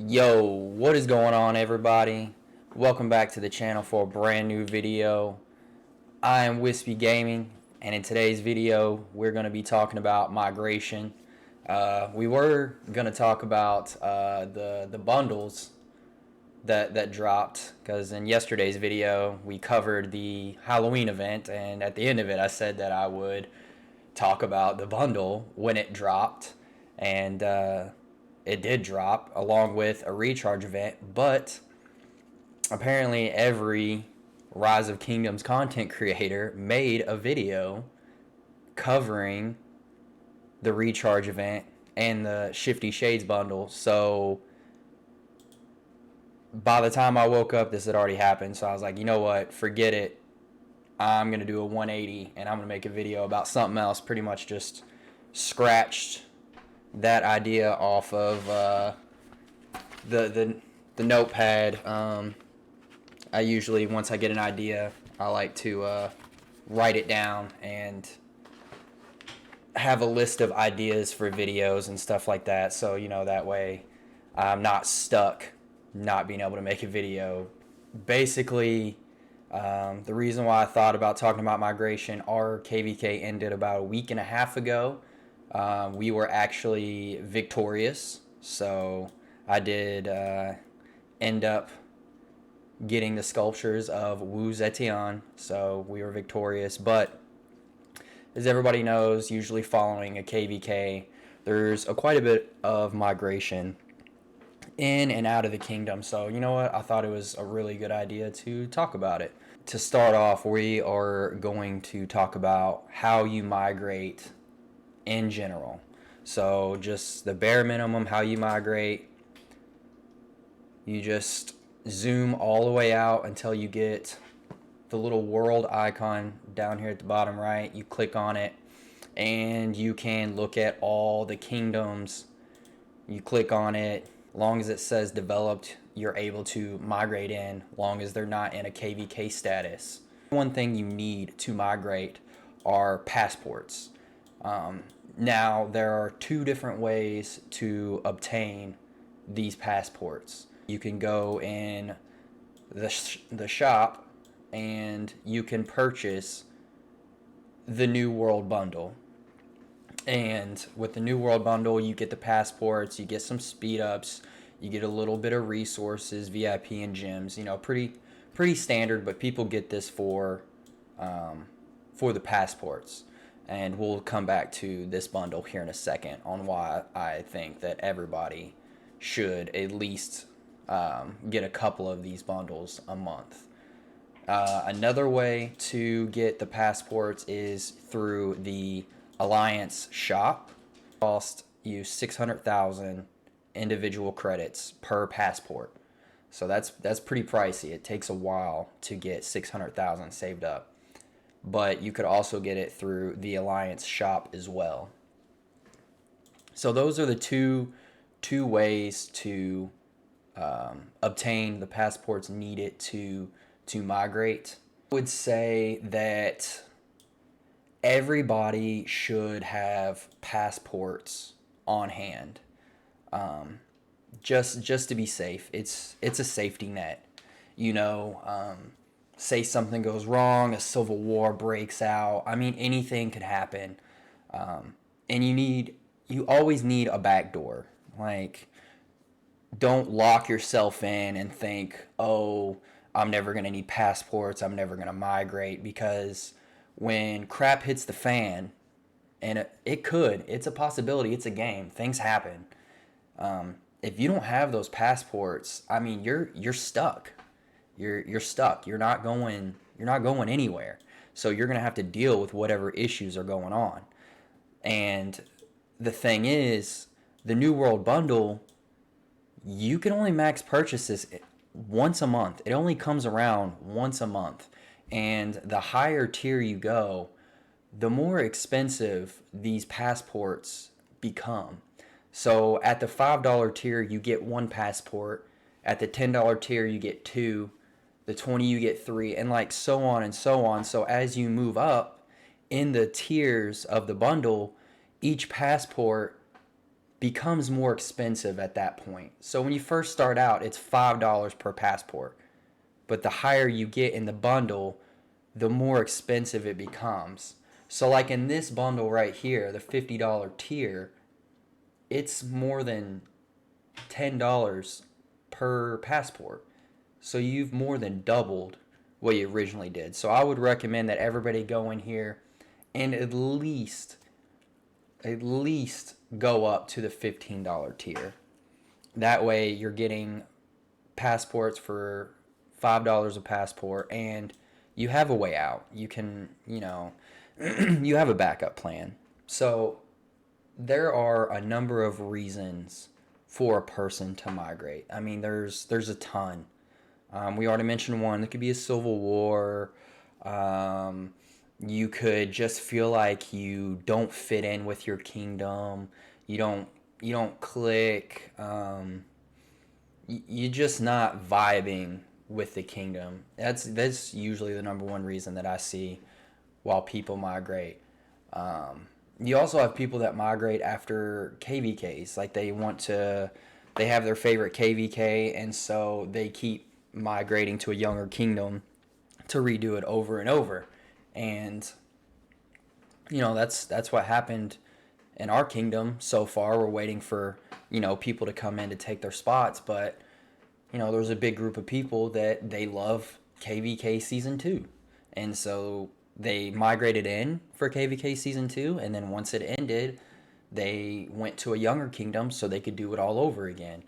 Yo, what is going on, everybody? Welcome back to the channel for a brand new video. I am Wispy Gaming, and in today's video we're going to be talking about migration. We were going to talk about the bundles that dropped, because in yesterday's video we covered the Halloween event, and at the end of it I said that I would talk about the bundle when it dropped, and it did drop along with a recharge event. But apparently every Rise of Kingdoms content creator made a video covering the recharge event and the Shifty Shades bundle. So by the time I woke up, this had already happened. So I was like, you know what, forget it. I'm going to do a 180 and I'm going to make a video about something else. Pretty much just scratched that idea off of the notepad. I usually, once I get an idea, I like to write it down and have a list of ideas for videos and stuff like that. So, that way I'm not stuck not being able to make a video. Basically, the reason why I thought about talking about migration, our KVK ended about a week and a half ago. We were actually victorious, so I did end up getting the sculptures of Wu Zetian, so we were victorious. But as everybody knows, usually following a KVK, there's quite a bit of migration in and out of the kingdom. So you know what, I thought it was a really good idea to talk about it. To start off, we are going to talk about how you migrate in general. So just the bare minimum, how you migrate. You just zoom all the way out until you get the little world icon down here at the bottom right. You click on it and you can look at all the kingdoms. You click on it, long as it says developed, you're able to migrate in, long as they're not in a KVK status. One thing you need to migrate are passports. Now, there are two different ways to obtain these passports. You can go in the shop and you can purchase the New World Bundle. And with the New World Bundle, you get the passports, you get some speed ups, you get a little bit of resources, VIP and gems. Pretty standard, but people get this for the passports. And we'll come back to this bundle here in a second on why I think that everybody should at least get a couple of these bundles a month. Another way to get the passports is through the Alliance shop. It costs you 600,000 individual credits per passport. So that's pretty pricey. It takes a while to get 600,000 saved up. But you could also get it through the Alliance shop as well. So those are the two ways to obtain the passports needed to migrate. I would say that everybody should have passports on hand, just to be safe. It's a safety net, say something goes wrong, a civil war breaks out. I mean, anything could happen. And you always need a back door. Like, don't lock yourself in and think, oh, I'm never going to need passports, I'm never going to migrate, because when crap hits the fan, and it's a possibility, it's a game, things happen. If you don't have those passports, I mean, you're stuck. You're stuck. You're not going anywhere. So you're going to have to deal with whatever issues are going on. And the thing is, the New World Bundle, you can only max purchase this once a month. It only comes around once a month. And the higher tier you go, the more expensive these passports become. So at the $5 tier, you get one passport. At the $10 tier, you get two. The 20 you get three, and like so on and so on. So as you move up in the tiers of the bundle, each passport becomes more expensive at that point. So when you first start out, it's $5 per passport. But the higher you get in the bundle, the more expensive it becomes. So like in this bundle right here, the $50 tier, it's more than $10 per passport. So you've more than doubled what you originally did. So I would recommend that everybody go in here and at least go up to the $15 tier. That way you're getting passports for $5 a passport, and you have a way out. You can, you have a backup plan. So there are a number of reasons for a person to migrate. I mean, there's a ton. We already mentioned one. It could be a civil war. You could just feel like you don't fit in with your kingdom. You don't click. You're just not vibing with the kingdom. That's usually the number one reason that I see while people migrate. You also have people that migrate after KVKs. Like they have their favorite KVK, and so they keep migrating to a younger kingdom to redo it over and over. And that's what happened in our kingdom so far. We're waiting for people to come in to take their spots, but there's a big group of people that they love KVK season 2, and so they migrated in for KVK season 2, and then once it ended, they went to a younger kingdom so they could do it all over again.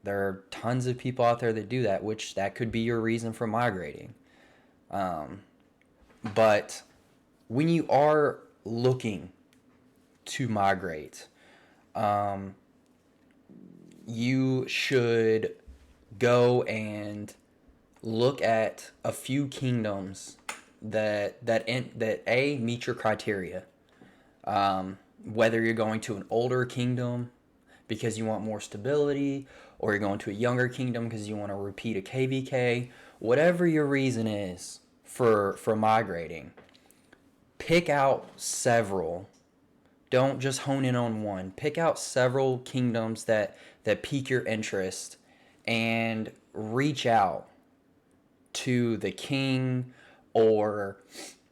There are tons of people out there that do that, which that could be your reason for migrating. But when you are looking to migrate, you should go and look at a few kingdoms that meet your criteria. Whether you're going to an older kingdom because you want more stability, or you're going to a younger kingdom because you want to repeat a KVK, whatever your reason is for migrating, pick out several. Don't just hone in on one. Pick out several kingdoms that pique your interest, and reach out to the king, or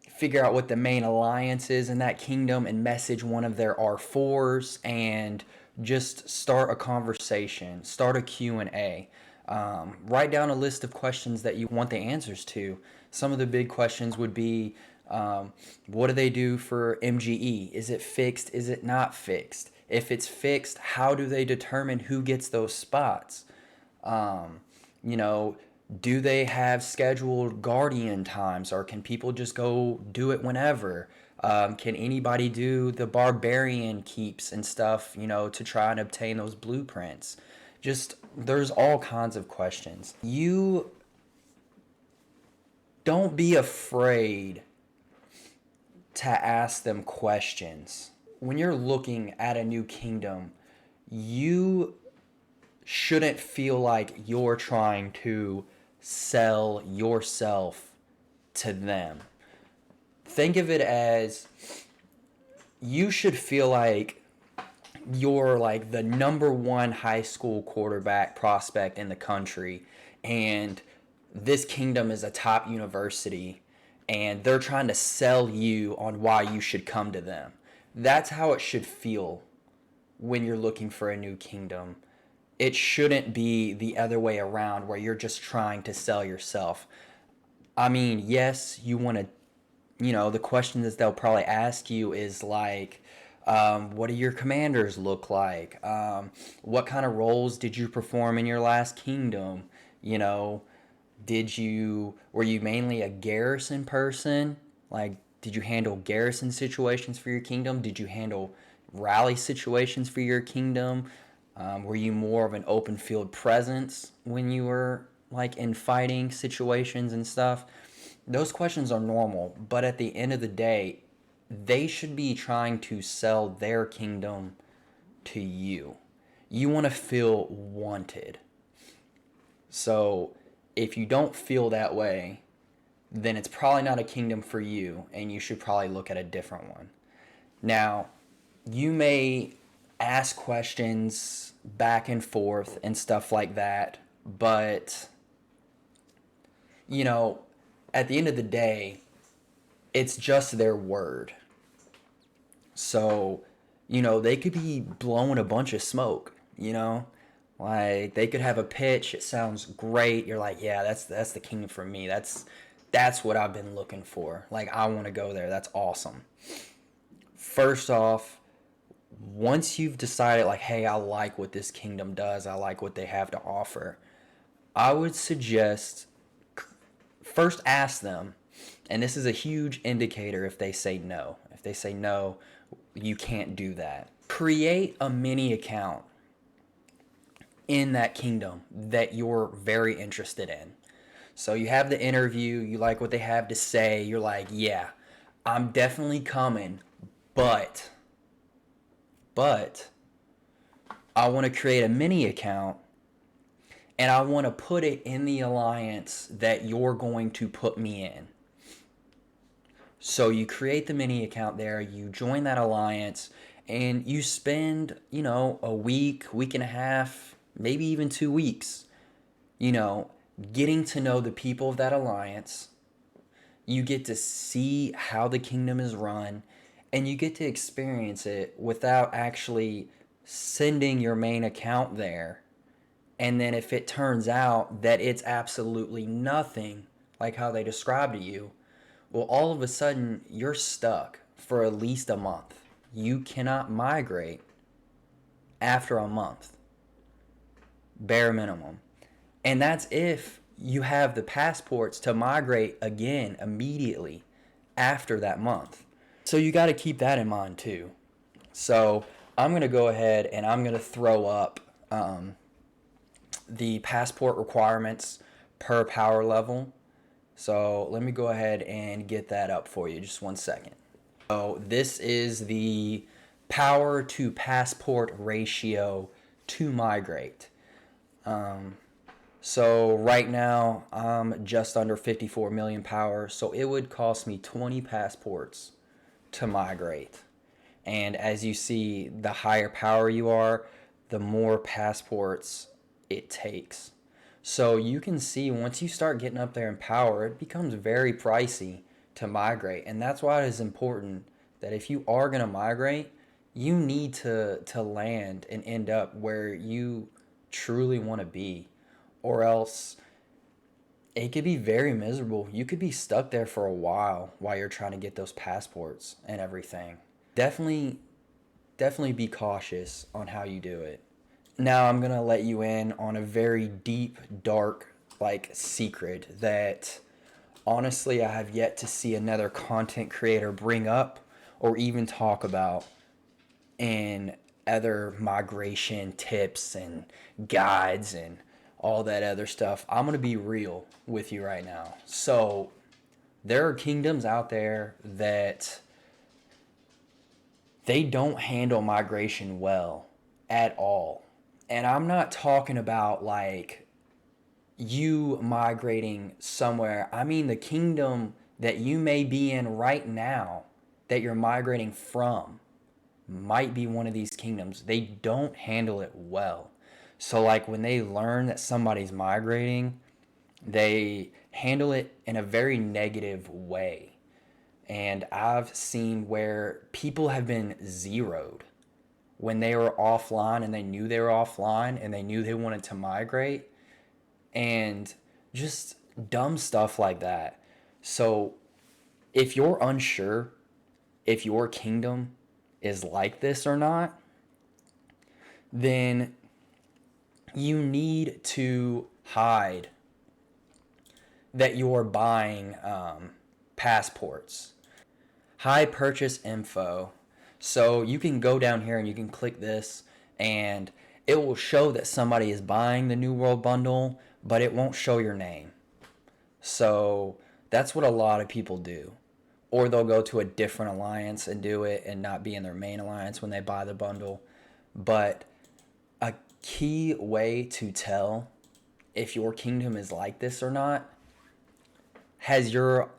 figure out what the main alliance is in that kingdom and message one of their R4s and just start a conversation, start a Q&A. Write down a list of questions that you want the answers to. Some of the big questions would be, what do they do for MGE? Is it fixed? Is it not fixed? If it's fixed, how do they determine who gets those spots? Do they have scheduled guardian times, or can people just go do it whenever? Can anybody do the barbarian keeps and stuff, to try and obtain those blueprints? Just, there's all kinds of questions. You don't be afraid to ask them questions. When you're looking at a new kingdom, you shouldn't feel like you're trying to sell yourself to them. Think of it as, you should feel like you're like the number one high school quarterback prospect in the country, and this kingdom is a top university, and they're trying to sell you on why you should come to them. That's how it should feel when you're looking for a new kingdom. It shouldn't be the other way around, where you're just trying to sell yourself. I mean, yes, you want to, the question that they'll probably ask you is like, what do your commanders look like? What kind of roles did you perform in your last kingdom? Were you mainly a garrison person? Like, did you handle garrison situations for your kingdom? Did you handle rally situations for your kingdom? Were you more of an open field presence when you were like in fighting situations and stuff? Those questions are normal, but at the end of the day, they should be trying to sell their kingdom to you. You want to feel wanted. So if you don't feel that way, then it's probably not a kingdom for you, and you should probably look at a different one. Now, you may ask questions back and forth and stuff like that. But, you know, at the end of the day, it's just their word. So, they could be blowing a bunch of smoke. Like they could have a pitch, it sounds great. You're like, yeah, that's the kingdom for me. That's what I've been looking for. Like I want to go there. That's awesome. First off, once you've decided like, hey, I like what this kingdom does, I like what they have to offer, I would suggest first ask them, and this is a huge indicator if they say no. If they say no, you can't do that. Create a mini account in that kingdom that you're very interested in. So you have the interview, you like what they have to say, you're like, yeah, I'm definitely coming, but but I want to create a mini account and I want to put it in the alliance that you're going to put me in. So you create the mini account there, you join that alliance, and you spend, a week, week and a half, maybe even 2 weeks, you know, getting to know the people of that alliance. You get to see how the kingdom is run, and you get to experience it without actually sending your main account there. And then if it turns out that it's absolutely nothing like how they describe to you, well, all of a sudden you're stuck for at least a month. You cannot migrate after a month, bare minimum. And that's if you have the passports to migrate again immediately after that month. So you got to keep that in mind too. So I'm going to go ahead and I'm going to throw up the passport requirements per power level. So let me go ahead and get that up for you. Just 1 second. So this is the power to passport ratio to migrate. So right now I'm just under 54 million power. So it would cost me 20 passports to migrate. And as you see, the higher power you are, the more passports it takes. So you can see once you start getting up there in power, it becomes very pricey to migrate. And that's why it is important that if you are going to migrate, you need to land and end up where you truly want to be. Or else it could be very miserable. You could be stuck there for a while you're trying to get those passports and everything. Definitely be cautious on how you do it. Now I'm going to let you in on a very deep, dark, like secret that honestly I have yet to see another content creator bring up or even talk about in other migration tips and guides and all that other stuff. I'm going to be real with you right now. So, there are kingdoms out there that they don't handle migration well at all. And I'm not talking about like you migrating somewhere. I mean the kingdom that you may be in right now that you're migrating from might be one of these kingdoms. They don't handle it well. So like when they learn that somebody's migrating, they handle it in a very negative way. And I've seen where people have been zeroed when they were offline and they knew they were offline and they knew they wanted to migrate and just dumb stuff like that. So if you're unsure if your kingdom is like this or not, then you need to hide that you're buying passports. Hide purchase info. So you can go down here and you can click this and it will show that somebody is buying the New World Bundle, but it won't show your name. So that's what a lot of people do. Or they'll go to a different alliance and do it and not be in their main alliance when they buy the bundle. But a key way to tell if your kingdom is like this or not, has your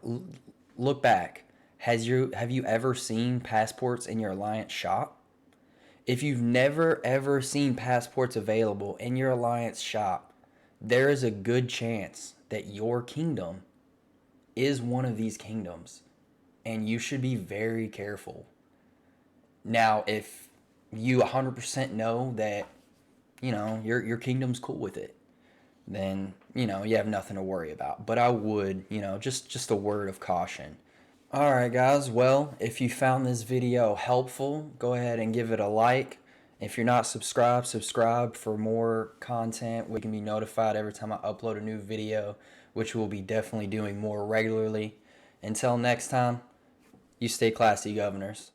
look back. Have you ever seen passports in your alliance shop? If you've never ever seen passports available in your alliance shop, there is a good chance that your kingdom is one of these kingdoms, and you should be very careful. Now, if you 100% know that, your kingdom's cool with it, then, you have nothing to worry about. But I would, just a word of caution. All right, guys. Well, if you found this video helpful, go ahead and give it a like. If you're not subscribed, subscribe for more content. We can be notified every time I upload a new video, which we'll be definitely doing more regularly. Until next time, you stay classy, governors.